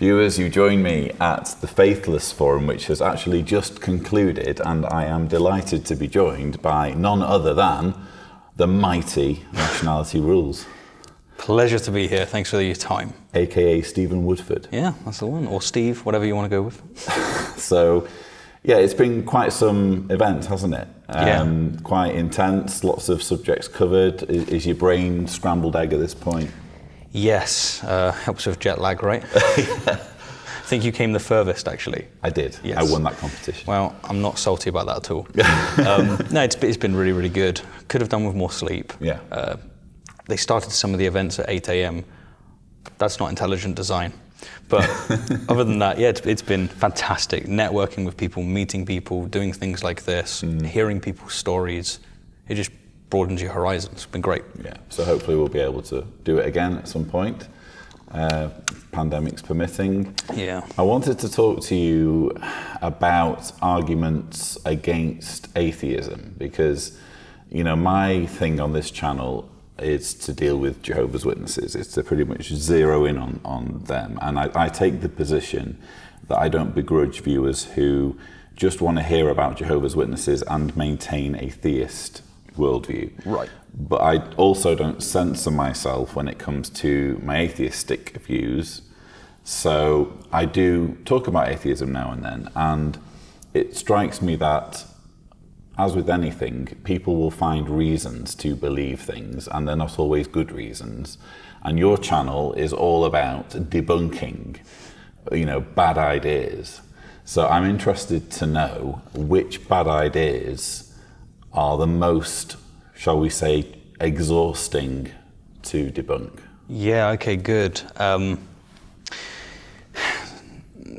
Viewers, you join me at the Faithless Forum, which has actually just concluded, and I am delighted to be joined by none other than the mighty Rationality Rules. Pleasure to be here. Thanks for your time. AKA Stephen Woodford. Yeah, that's the one. Or Steve, whatever you want to go with. So, yeah, it's been quite some event, hasn't it? Quite intense, lots of subjects covered. Is your brain scrambled egg at this point? Yes, helps with jet lag, right? I think you came the furthest, actually. I did. Yes. I won that competition. Well, I'm not salty about that at all. No, it's been really, really good. Could have done with more sleep. Yeah. They started some of the events at 8 a.m. That's not intelligent design. But other than that, yeah, it's been fantastic. Networking with people, meeting people, doing things like this, hearing people's stories. It just broadens your horizons. It's been great. Yeah, so hopefully we'll be able to do it again at some point, pandemics permitting. Yeah. I wanted to talk to you about arguments against atheism because, you know, my thing on this channel is to deal with Jehovah's Witnesses. It's to pretty much zero in on them. And I take the position that I don't begrudge viewers who just want to hear about Jehovah's Witnesses and maintain a theist worldview. Right. But I also don't censor myself when it comes to my atheistic views. So I do talk about atheism now and then, and it strikes me that, as with anything, people will find reasons to believe things, and they're not always good reasons. And your channel is all about debunking, you know, bad ideas. So I'm interested to know which bad ideas are the most, shall we say, exhausting to debunk? Yeah, okay, good.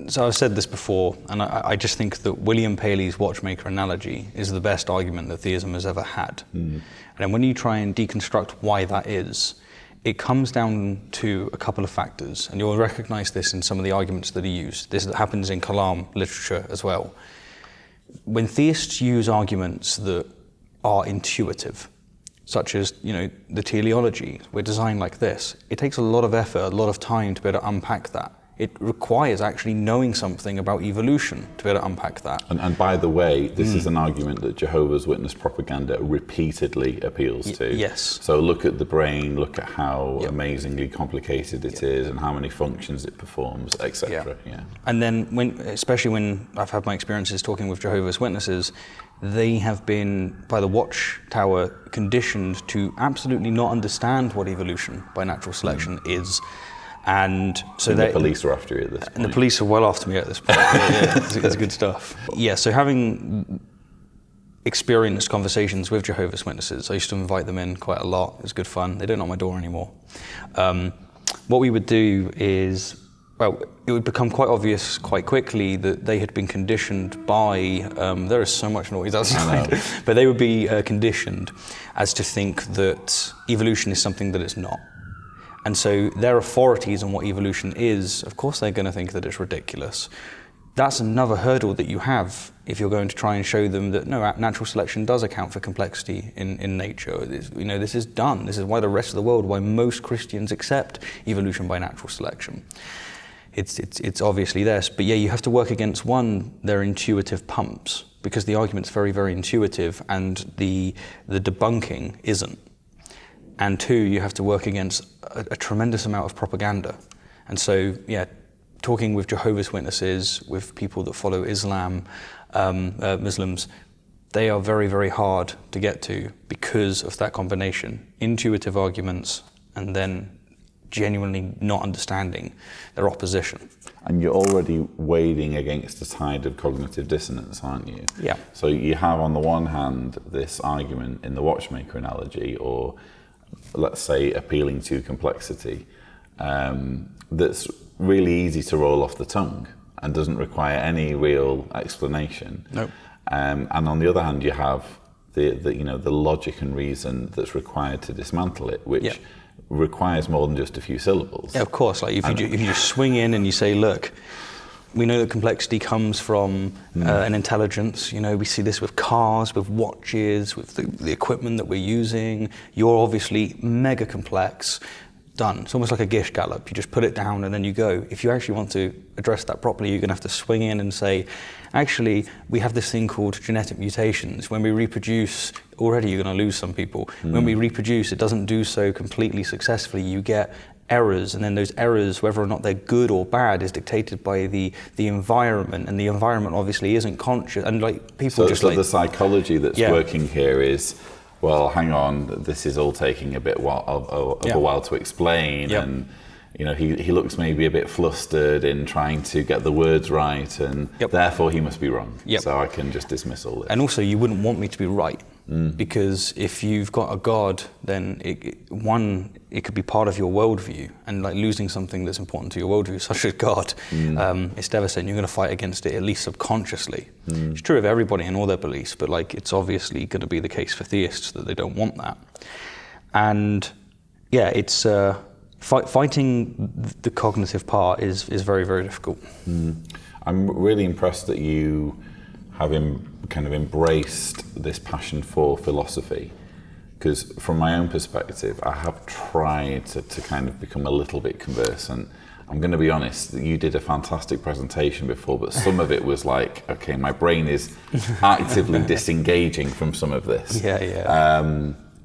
So I've said this before, and I just think that William Paley's watchmaker analogy is the best argument that theism has ever had. And then when you try and deconstruct why that is, it comes down to a couple of factors, and you'll recognize this in some of the arguments that are used. This happens in Kalam literature as well. When theists use arguments that are intuitive, such as, you know, the teleology, we're designed like this. It takes a lot of effort, a lot of time to be able to unpack that. It requires actually knowing something about evolution to be able to unpack that. And by the way, this is an argument that Jehovah's Witness propaganda repeatedly appeals to. Yes. So look at the brain, look at how amazingly complicated it is and how many functions it performs, etc. Yeah. And then, especially when I've had my experiences talking with Jehovah's Witnesses, they have been, by the Watchtower, conditioned to absolutely not understand what evolution by natural selection is. And so the police are after you at this point. And the police are well after me at this point. It's good stuff. Yeah, so having experienced conversations with Jehovah's Witnesses, I used to invite them in quite a lot. It was good fun. They don't knock my door anymore. What we would do is, well, it would become quite obvious quite quickly that they had been conditioned by, there is so much noise outside, but they would be conditioned as to think that evolution is something that it's not. And so their authorities on what evolution is, of course they're going to think that it's ridiculous. That's another hurdle that you have if you're going to try and show them that no, natural selection does account for complexity in nature. You know, this is done. This is why the rest of the world, why most Christians accept evolution by natural selection. It's obviously this, but yeah, you have to work against their intuitive pumps, because the argument's very, very intuitive and the debunking isn't. And two, you have to work against a tremendous amount of propaganda. And so, yeah, talking with Jehovah's Witnesses, with people that follow Islam, Muslims, they are very, very hard to get to because of that combination. Intuitive arguments and then genuinely not understanding their opposition. And you're already wading against the tide of cognitive dissonance, aren't you? Yeah. So you have on the one hand this argument in the watchmaker analogy, or let's say appealing to complexity, that's really easy to roll off the tongue and doesn't require any real explanation. Nope. And on the other hand, you have the logic and reason that's required to dismantle it, which requires more than just a few syllables. Yeah, of course. Like if you just swing in and you say, look, we know that complexity comes from an intelligence. You know, we see this with cars, with watches, with the equipment that we're using. You're obviously mega complex. done. It's almost like a Gish gallop. You just put it down and then you go. If you actually want to address that properly, you're going to have to swing in and say, actually, we have this thing called genetic mutations. When we reproduce, already you're going to lose some people. When we reproduce, it doesn't do so completely successfully. You get errors, and then those errors, whether or not they're good or bad, is dictated by the environment, and the environment obviously isn't conscious. And like people so the psychology that's working here is, well, hang on, this is all taking a bit of a while to explain, and he looks maybe a bit flustered in trying to get the words right, and therefore he must be wrong. So I can just dismiss all this. And also, you wouldn't want me to be right, because if you've got a God, then it could be part of your worldview, and like losing something that's important to your worldview, such as God, it's devastating. You're going to fight against it, at least subconsciously. It's true of everybody and all their beliefs, but like it's obviously going to be the case for theists that they don't want that. And yeah, it's fighting the cognitive part is very, very difficult. I'm really impressed that you have kind of embraced this passion for philosophy, because from my own perspective, I have tried to kind of become a little bit conversant. I'm going to be honest, you did a fantastic presentation before, but some of it was like, okay, my brain is actively disengaging from some of this.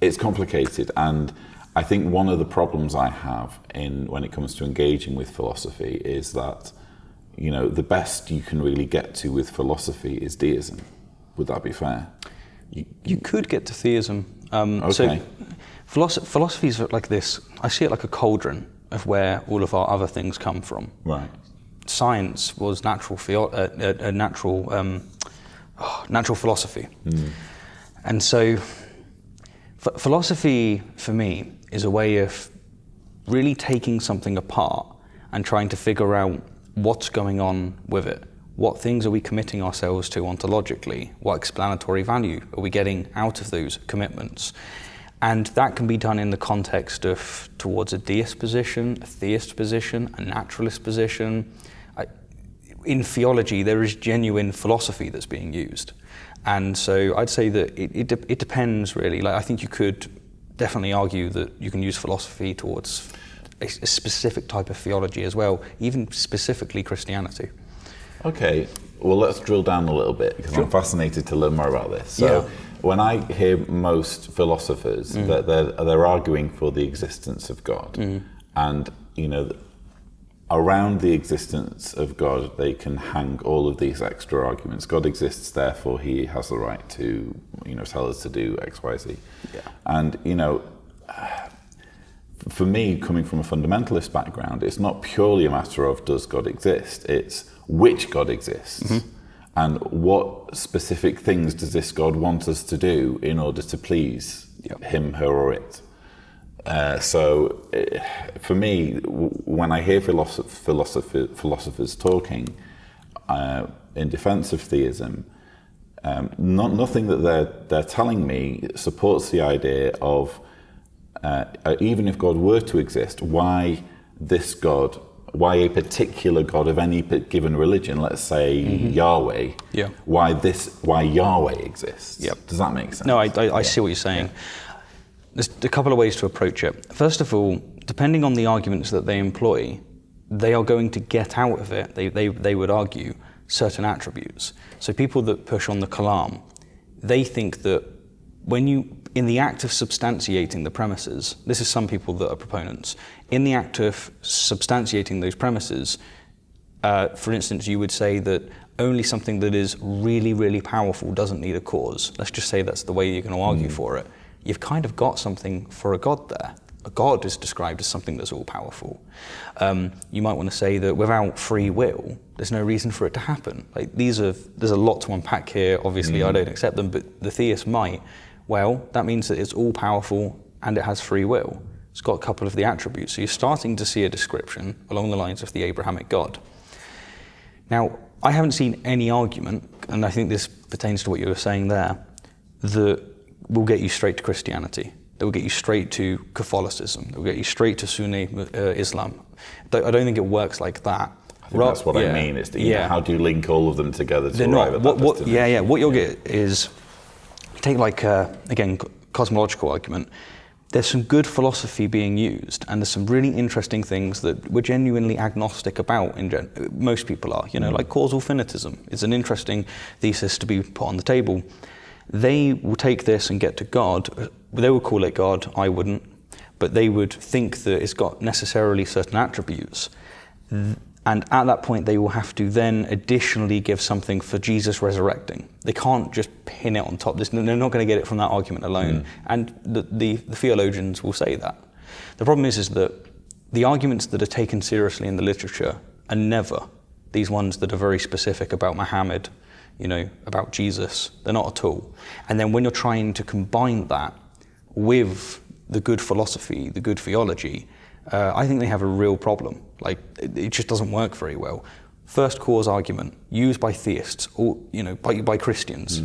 It's complicated, and I think one of the problems I have when it comes to engaging with philosophy is that, the best you can really get to with philosophy is deism. Would that be fair? You could get to theism. So philosophy is like this. I see it like a cauldron of where all of our other things come from. Right. Science was natural philosophy. And so philosophy, for me, is a way of really taking something apart and trying to figure out what's going on with it. What things are we committing ourselves to ontologically? What explanatory value are we getting out of those commitments? And that can be done in the context of towards a deist position, a theist position, a naturalist position. In theology, there is genuine philosophy that's being used. And so I'd say that it depends really. Like, I think you could definitely argue that you can use philosophy towards a specific type of theology as well, even specifically Christianity. Okay, well, let's drill down a little bit, because I'm fascinated to learn more about this. So when I hear most philosophers, that they're arguing for the existence of God, and around the existence of God, they can hang all of these extra arguments. God exists, therefore he has the right to, tell us to do X, Y, Z. And, for me, coming from a fundamentalist background, it's not purely a matter of does God exist, it's which God exists. And what specific things does this God want us to do in order to please him, her, or it? So for me, when I hear philosophers talking in defense of theism, nothing that they're telling me supports the idea of even if God were to exist, why this God, why a particular God of any given religion, let's say Yahweh, why Yahweh exists. Does that make sense? No, I see what you're saying. There's a couple of ways to approach it. First of all, depending on the arguments that they employ, they are going to get out of it, they would argue, certain attributes. So people that push on the Kalam, they think that when you, in the act of substantiating the premises, this is some people that are proponents, in the act of substantiating those premises, for instance, you would say that only something that is really, really powerful doesn't need a cause. Let's just say that's the way you're going to argue for it. You've kind of got something for a God there. A God is described as something that's all-powerful. You might want to say that without free will, there's no reason for it to happen. Like there's a lot to unpack here. Obviously, I don't accept them, but the theist might. Well, that means that it's all-powerful and it has free will. It's got a couple of the attributes. So you're starting to see a description along the lines of the Abrahamic God. Now, I haven't seen any argument, and I think this pertains to what you were saying there, that will get you straight to Christianity. That will get you straight to Catholicism. That will get you straight to Sunni Islam. I don't think it works like that. I think that's what I mean. Is that, how do you link all of them together to arrive at that destination? What you'll get is, take like, again, cosmological argument. there's some good philosophy being used, and there's some really interesting things that we're genuinely agnostic about. Most people are, like causal finitism is an interesting thesis to be put on the table. They will take this and get to God. They would call it God, I wouldn't, but they would think that it's got necessarily certain attributes. And at that point, they will have to then additionally give something for Jesus resurrecting. They can't just pin it on top. They're not going to get it from that argument alone. And the theologians will say that. The problem is that the arguments that are taken seriously in the literature are never these ones that are very specific about Muhammad, about Jesus. They're not at all. And then when you're trying to combine that with the good philosophy, the good theology, I think they have a real problem. It just doesn't work very well. First cause argument used by theists, or by Christians,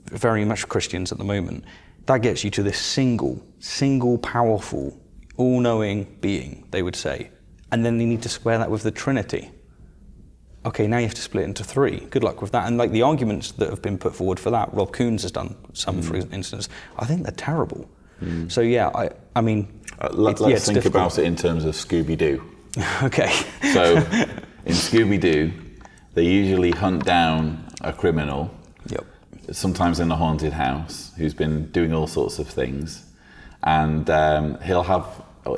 very much Christians at the moment. That gets you to this single, powerful, all-knowing being, they would say, and then they need to square that with the Trinity. Okay, now you have to split into three. Good luck with that. And the arguments that have been put forward for that, Rob Coons has done some, for instance. I think they're terrible. So yeah, I mean. Let's think about it in terms of Scooby-Doo. Okay. So in Scooby-Doo, they usually hunt down a criminal, sometimes in a haunted house, who's been doing all sorts of things, and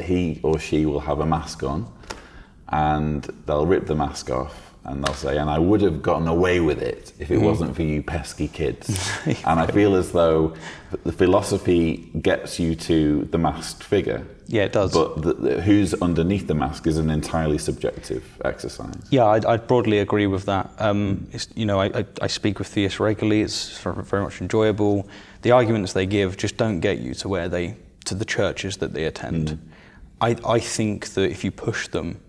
he or she will have a mask on, and they'll rip the mask off, and they'll say, and I would have gotten away with it if it wasn't for you pesky kids. And I feel as though the philosophy gets you to the masked figure. Yeah, it does. But who's underneath the mask is an entirely subjective exercise. Yeah, I'd broadly agree with that. I speak with theists regularly. It's very much enjoyable. The arguments they give just don't get you to the churches that they attend. I think that if you push them,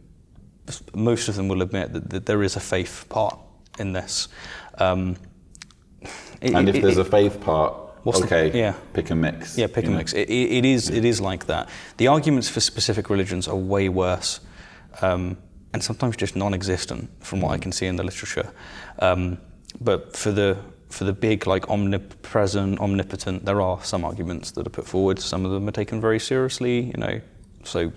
most of them will admit that there is a faith part in this. And if there's a faith part, pick a mix. Yeah, pick a mix. It is like that. The arguments for specific religions are way worse, and sometimes just non-existent from what I can see in the literature. But for the big, omnipresent, omnipotent, there are some arguments that are put forward. Some of them are taken very seriously, So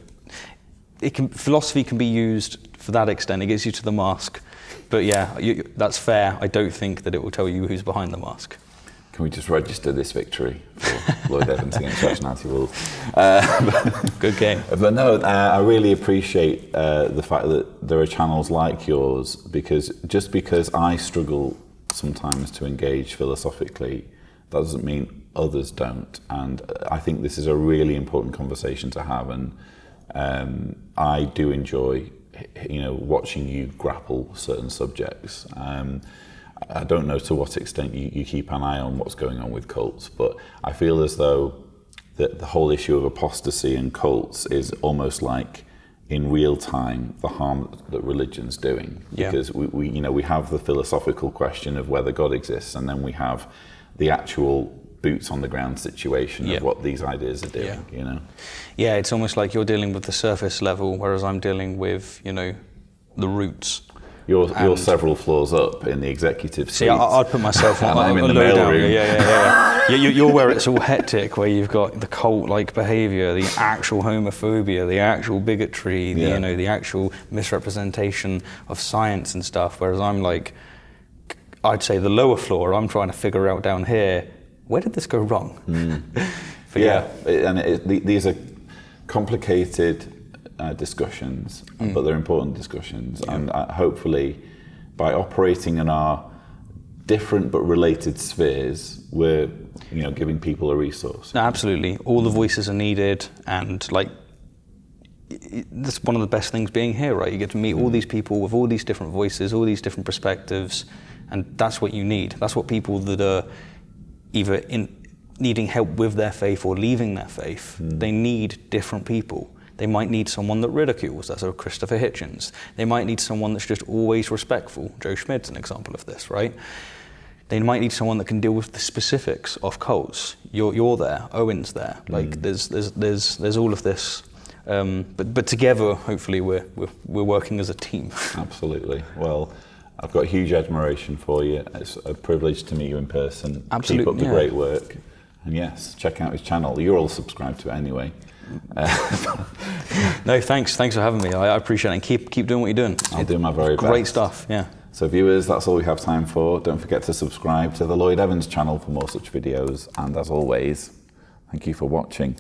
philosophy can be used for that extent. It gets you to the mask. But yeah, that's fair. I don't think that it will tell you who's behind the mask. Can we just register this victory for Lloyd Evans against Rationality rules? Good game. But no, I really appreciate the fact that there are channels like yours, because I struggle sometimes to engage philosophically, that doesn't mean others don't. And I think this is a really important conversation to have, and I do enjoy watching you grapple certain subjects. I don't know to what extent you keep an eye on what's going on with cults, but I feel as though the whole issue of apostasy and cults is almost like in real time the harm that religion's doing. Because we have the philosophical question of whether God exists, and then we have the actual boots on the ground situation of what these ideas are doing. Yeah, it's almost like you're dealing with the surface level, whereas I'm dealing with the roots. You're several floors up in the executive suite. See, I'd put myself on I'm in the low mail down. room. Yeah. You're where it's all hectic, where you've got the cult-like behaviour, the actual homophobia, the actual bigotry, the actual misrepresentation of science and stuff. Whereas I'm I'd say the lower floor. I'm trying to figure out down here, where did this go wrong? These are complicated discussions, but they're important discussions, and hopefully by operating in our different but related spheres, we're giving people a resource. No, absolutely, all the voices are needed, and that's one of the best things being here, right? You get to meet all these people with all these different voices, all these different perspectives, and that's what you need. That's what people that are either needing help with their faith or leaving their faith, they need different people. They might need someone that ridicules, that's a Christopher Hitchens. They might need someone that's just always respectful. Joe Schmidt's an example of this, right? They might need someone that can deal with the specifics of cults. You're there, Owen's there. There's all of this. But together, hopefully, we're working as a team. Absolutely. Well, I've got huge admiration for you. It's a privilege to meet you in person. Absolutely. Keep up the great work. And yes, check out his channel. You're all subscribed to it anyway. No, thanks for having me. I appreciate it, and keep doing what you're doing. I'll do my very best. Great stuff, yeah. So viewers, that's all we have time for. Don't forget to subscribe to the Lloyd Evans channel for more such videos. And as always, thank you for watching.